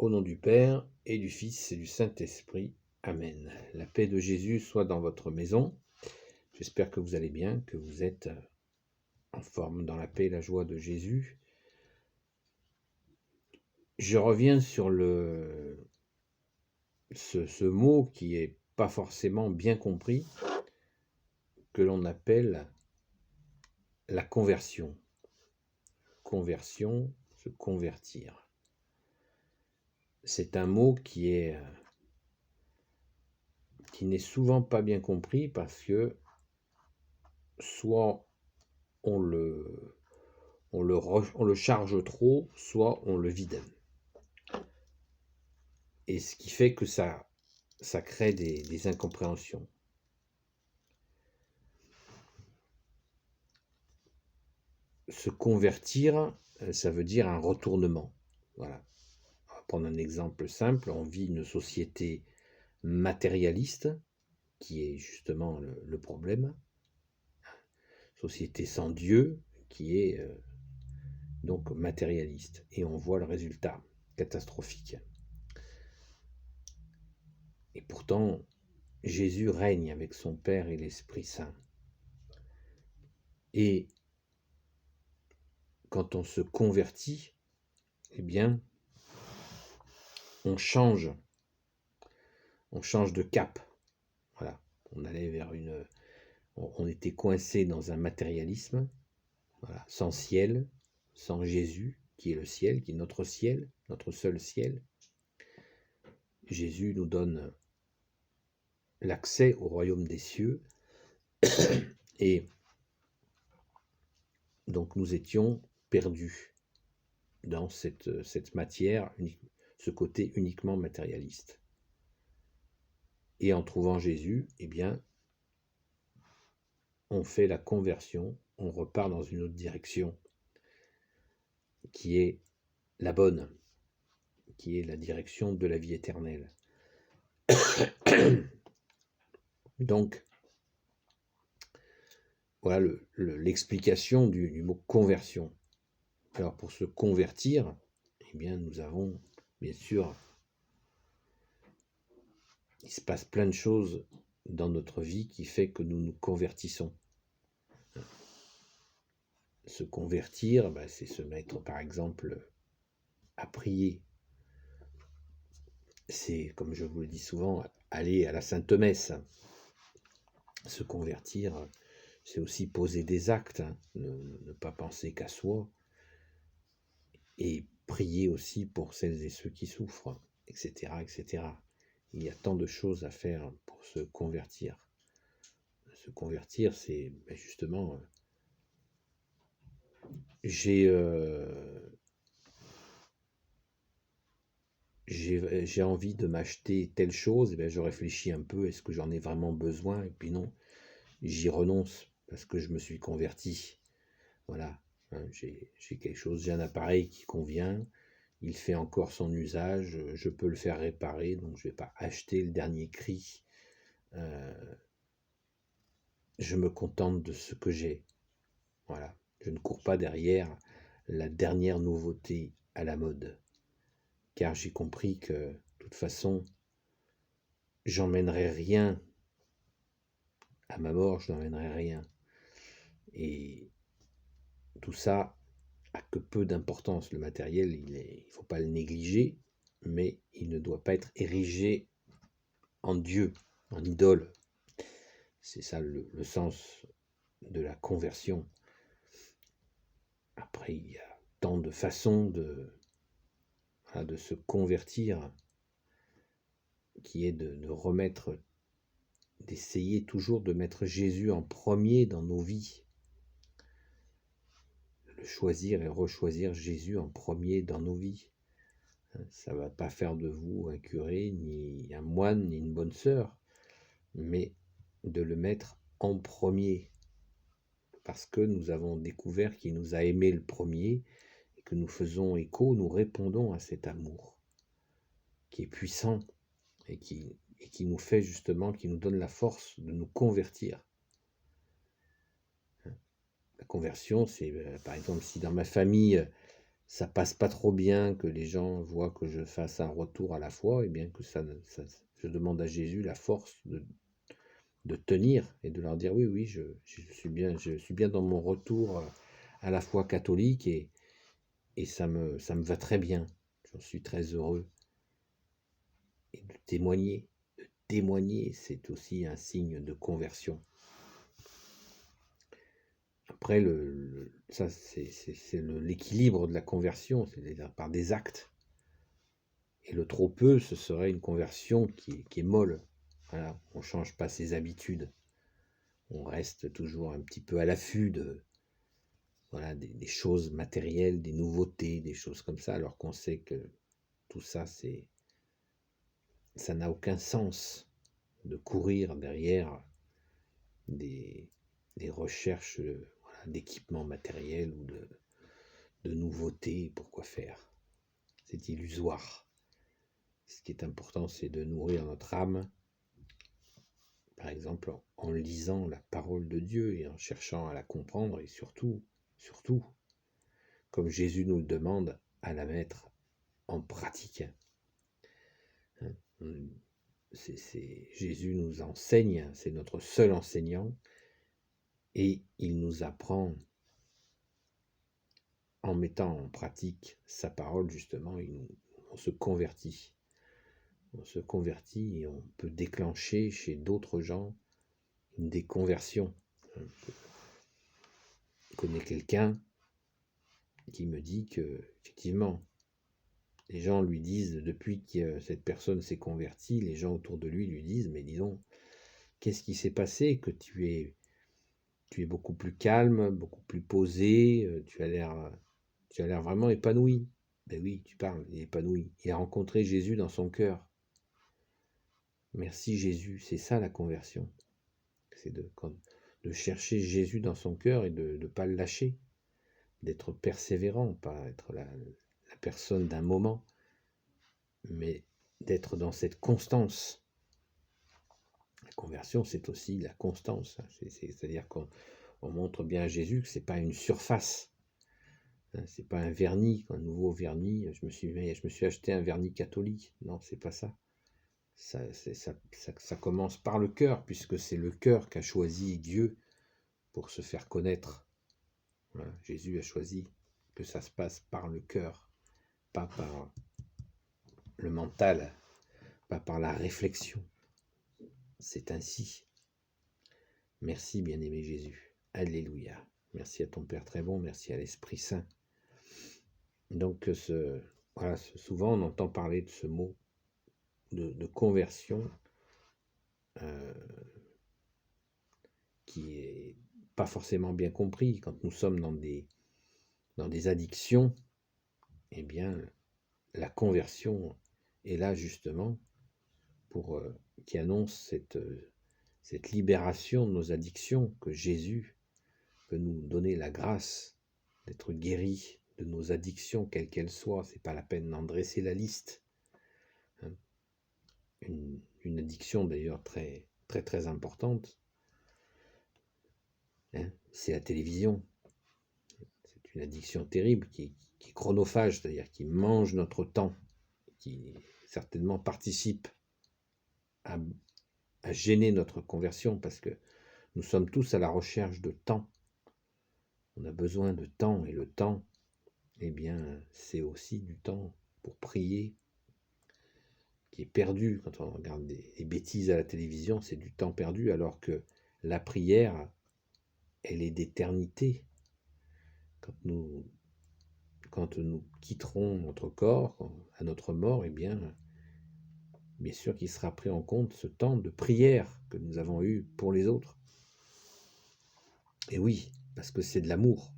Au nom du Père, et du Fils, et du Saint-Esprit. Amen. La paix de Jésus soit dans votre maison. J'espère que vous allez bien, que vous êtes en forme dans la paix et la joie de Jésus. Je reviens sur ce mot qui est pas forcément bien compris, que l'on appelle la conversion. Conversion, se convertir. C'est un mot qui n'est souvent pas bien compris parce que soit on le charge trop, soit on le vide. Et ce qui fait que ça crée des incompréhensions. Se convertir, ça veut dire un retournement. Voilà. On va prendre un exemple simple. On vit une société matérialiste, qui est justement le problème. Société sans Dieu, qui est donc matérialiste. Et on voit le résultat catastrophique. Et pourtant, Jésus règne avec son Père et l'Esprit Saint. Et quand on se convertit, eh bien, on change de cap. Voilà, on allait vers on était coincé dans un matérialisme, voilà, sans ciel, sans Jésus, qui est le ciel, qui est notre seul ciel. Jésus nous donne l'accès au royaume des cieux, et donc nous étions perdus dans cette matière, ce côté uniquement matérialiste. Et en trouvant Jésus, eh bien, on fait la conversion, on repart dans une autre direction, qui est la bonne, qui est la direction de la vie éternelle. Donc, voilà l'explication du mot conversion. Alors, pour se convertir, eh bien, nous avons, bien sûr, il se passe plein de choses dans notre vie qui fait que nous nous convertissons. Se convertir, c'est se mettre, par exemple, à prier. C'est, comme je vous le dis souvent, aller à la Sainte Messe. Se convertir, c'est aussi poser des actes, ne pas penser qu'à soi, et prier aussi pour celles et ceux qui souffrent, etc., etc. Il y a tant de choses à faire pour se convertir. Se convertir, c'est justement... j'ai envie de m'acheter telle chose, et je réfléchis un peu, est-ce que j'en ai vraiment besoin? Et puis non, j'y renonce parce que je me suis converti. Voilà, j'ai quelque chose, j'ai un appareil qui convient, il fait encore son usage, je peux le faire réparer, donc je ne vais pas acheter le dernier cri. Je me contente de ce que j'ai. Voilà, je ne cours pas derrière la dernière nouveauté à la mode, car j'ai compris que, de toute façon, j'emmènerai rien à ma mort, je n'emmènerai rien. Et tout ça a que peu d'importance. Le matériel, il ne faut pas le négliger, mais il ne doit pas être érigé en Dieu, en idole. C'est ça le sens de la conversion. Après, il y a tant de façons de se convertir, qui est de remettre, d'essayer toujours de mettre Jésus en premier dans nos vies. Le choisir et rechoisir Jésus en premier dans nos vies. Ça ne va pas faire de vous un curé, ni un moine, ni une bonne sœur, mais de le mettre en premier, parce que nous avons découvert qu'il nous a aimés le premier, et que nous faisons écho, nous répondons à cet amour, qui est puissant, et qui nous fait justement, qui nous donne la force de nous convertir. La conversion, c'est, par exemple, si dans ma famille, ça passe pas trop bien, que les gens voient que je fasse un retour à la foi, et bien que je demande à Jésus la force de tenir et de leur dire oui, oui, je suis bien dans mon retour à la foi catholique et ça me va très bien. J'en suis très heureux. Et de témoigner, c'est aussi un signe de conversion. Après, ça, c'est l'équilibre de la conversion, c'est-à-dire par des actes. Et le trop peu, ce serait une conversion qui est molle. Voilà, on ne change pas ses habitudes. On reste toujours un petit peu à l'affût voilà, des choses matérielles, des nouveautés, des choses comme ça, alors qu'on sait que tout ça, ça n'a aucun sens de courir derrière des, des recherches voilà, d'équipements matériels ou de nouveautés. Pourquoi faire? C'est illusoire. Ce qui est important, c'est de nourrir notre âme, par exemple en lisant la parole de Dieu et en cherchant à la comprendre et surtout, comme Jésus nous le demande, à la mettre en pratique. Jésus nous enseigne, c'est notre seul enseignant, et il nous apprend en mettant en pratique sa parole, justement, on se convertit. On se convertit et on peut déclencher chez d'autres gens des conversions. Je connais quelqu'un qui me dit que, effectivement, les gens lui disent, depuis que cette personne s'est convertie, les gens autour de lui lui disent, mais dis donc, qu'est-ce qui s'est passé que tu es beaucoup plus calme, beaucoup plus posé, tu as l'air vraiment épanoui. Ben oui, tu parles, il est épanoui. Il a rencontré Jésus dans son cœur. Merci Jésus, c'est ça la conversion. C'est de chercher Jésus dans son cœur et de ne pas le lâcher, d'être persévérant, pas être la personne d'un moment, mais d'être dans cette constance. La conversion, c'est aussi la constance. C'est-à-dire qu'on montre bien à Jésus que ce n'est pas une surface. C'est pas un vernis, un nouveau vernis. Je me suis acheté un vernis catholique. Non, c'est pas ça. Ça commence par le cœur, puisque c'est le cœur qu'a choisi Dieu pour se faire connaître. Voilà, Jésus a choisi que ça se passe par le cœur, pas par le mental, pas par la réflexion. C'est ainsi. Merci, bien-aimé Jésus. Alléluia. Merci à ton Père très bon, merci à l'Esprit Saint. Donc, voilà, souvent on entend parler de ce mot de conversion qui est pas forcément bien compris. Quand nous sommes dans des addictions, eh bien, la conversion est là justement pour qui annonce cette libération de nos addictions, que Jésus peut nous donner la grâce d'être guéris de nos addictions, quelles qu'elles soient. C'est pas la peine d'en dresser la liste. Une addiction d'ailleurs très, très, très importante, c'est la télévision. C'est une addiction terrible qui est chronophage, c'est-à-dire qui mange notre temps, qui certainement participe à gêner notre conversion, parce que nous sommes tous à la recherche de temps. On a besoin de temps, et le temps, eh bien, c'est aussi du temps pour prier, qui est perdu. Quand on regarde des bêtises à la télévision, c'est du temps perdu, alors que la prière, elle est d'éternité. Quand nous quitterons notre corps, à notre mort, eh bien sûr qu'il sera pris en compte ce temps de prière que nous avons eu pour les autres. Et oui, parce que c'est de l'amour.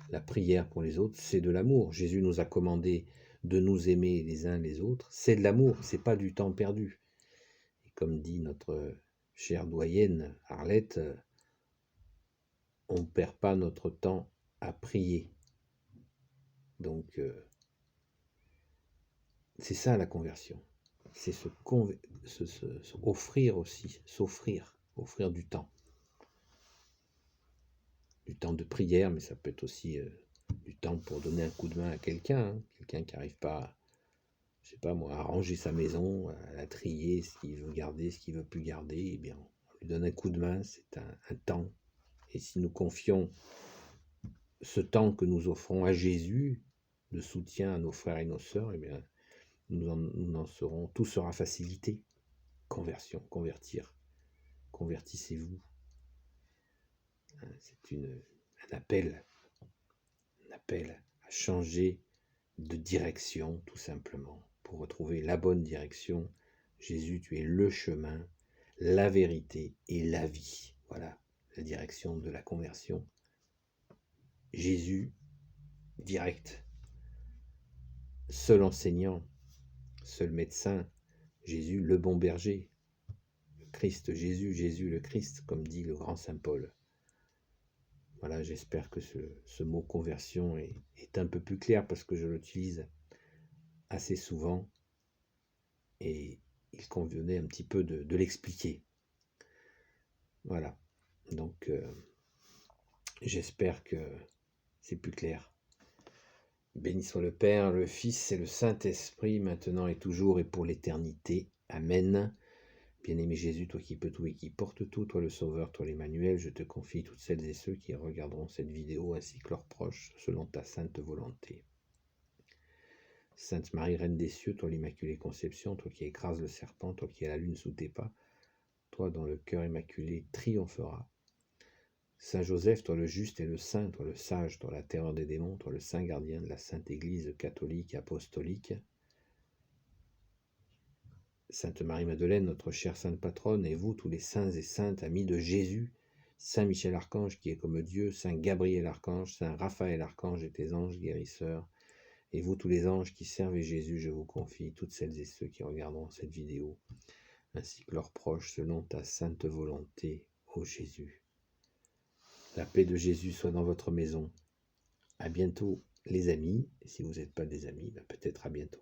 La prière pour les autres, c'est de l'amour. Jésus nous a commandé de nous aimer les uns les autres. C'est de l'amour, c'est pas du temps perdu. Et comme dit notre chère doyenne Arlette, on ne perd pas notre temps à prier. Donc, c'est ça la conversion. C'est offrir aussi, offrir du temps. Du temps de prière, mais ça peut être aussi du temps pour donner un coup de main à quelqu'un, hein, quelqu'un qui n'arrive pas, je sais pas moi, à ranger sa maison, à la trier, ce qu'il veut garder, ce qu'il veut plus garder, eh bien, on lui donne un coup de main, c'est un temps. Et si nous confions ce temps que nous offrons à Jésus, de soutien à nos frères et nos sœurs, eh bien, nous en serons, tout sera facilité. Conversion, convertir, convertissez-vous. C'est un appel à changer de direction, tout simplement, pour retrouver la bonne direction. Jésus, tu es le chemin, la vérité et la vie. Voilà la direction de la conversion. Jésus, direct. Seul enseignant, seul médecin. Jésus, le bon berger. Le Christ, Jésus, Jésus le Christ, comme dit le grand saint Paul. Voilà, j'espère que ce mot conversion est un peu plus clair parce que je l'utilise assez souvent et il convenait un petit peu de l'expliquer. Voilà, donc j'espère que c'est plus clair. Béni soit le Père, le Fils et le Saint-Esprit, maintenant et toujours et pour l'éternité. Amen. Bien-aimé Jésus, toi qui peux tout et qui porte tout, toi le Sauveur, toi l'Emmanuel, je te confie toutes celles et ceux qui regarderont cette vidéo ainsi que leurs proches, selon ta sainte volonté. Sainte Marie, Reine des cieux, toi l'Immaculée Conception, toi qui écrases le serpent, toi qui as la lune sous tes pas, toi dont le cœur immaculé triomphera. Saint Joseph, toi le juste et le saint, toi le sage, toi la terreur des démons, toi le saint gardien de la Sainte Église catholique et apostolique. Sainte Marie-Madeleine, notre chère sainte patronne, et vous, tous les saints et saintes amis de Jésus, Saint Michel Archange qui est comme Dieu, Saint Gabriel Archange, Saint Raphaël Archange et tes anges guérisseurs, et vous, tous les anges qui servez Jésus, je vous confie toutes celles et ceux qui regarderont cette vidéo, ainsi que leurs proches, selon ta sainte volonté, ô Jésus. La paix de Jésus soit dans votre maison. À bientôt, les amis. Si vous n'êtes pas des amis, peut-être à bientôt.